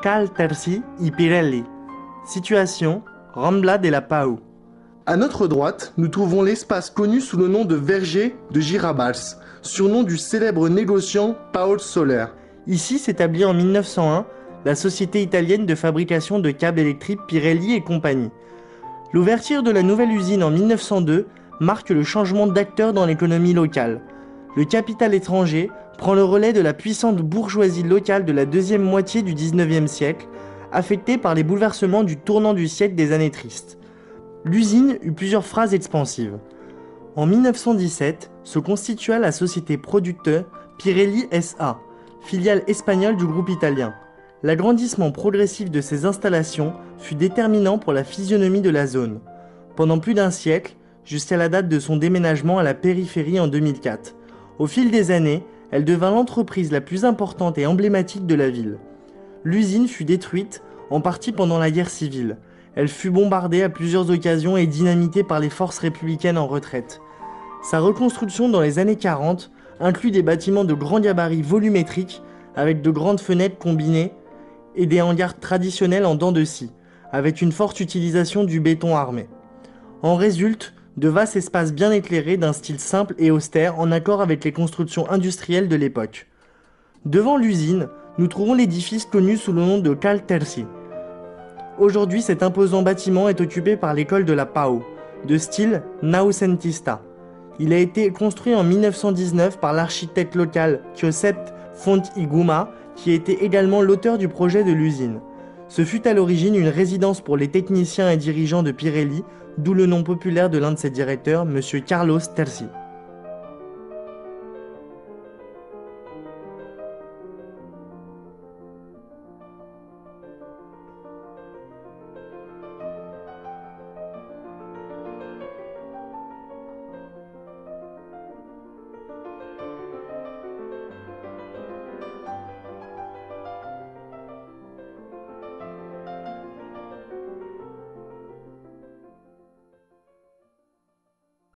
Carl Terzi y Pirelli. Situation, Rambla della Pau. À notre droite, nous trouvons l'espace connu sous le nom de verger de Girabals, surnom du célèbre négociant Paul Soler. Ici s'établit en 1901 la société italienne de fabrication de câbles électriques Pirelli et compagnie. L'ouverture de la nouvelle usine en 1902 marque le changement d'acteur dans l'économie locale. Le capital étranger prend le relais de la puissante bourgeoisie locale de la deuxième moitié du XIXe siècle, affectée par les bouleversements du tournant du siècle des années tristes. L'usine eut plusieurs phases expansives. En 1917 se constitua la société producteur Pirelli SA, filiale espagnole du groupe italien. L'agrandissement progressif de ces installations fut déterminant pour la physionomie de la zone. Pendant plus d'un siècle, jusqu'à la date de son déménagement à la périphérie en 2004. Au fil des années, elle devint l'entreprise la plus importante et emblématique de la ville. L'usine fut détruite, en partie pendant la guerre civile. Elle fut bombardée à plusieurs occasions et dynamitée par les forces républicaines en retraite. Sa reconstruction dans les années 40 inclut des bâtiments de grand gabarit volumétriques avec de grandes fenêtres combinées et des hangars traditionnels en dents de scie, avec une forte utilisation du béton armé. En résulte de vastes espaces bien éclairés d'un style simple et austère en accord avec les constructions industrielles de l'époque. Devant l'usine, nous trouvons l'édifice connu sous le nom de Carl Terzi. Aujourd'hui, cet imposant bâtiment est occupé par l'école de la Pau, de style Noucentista. Il a été construit en 1919 par l'architecte local Josep Font i Guma, qui était également l'auteur du projet de l'usine. Ce fut à l'origine une résidence pour les techniciens et dirigeants de Pirelli, d'où le nom populaire de l'un de ses directeurs, M. Carlos Terzi.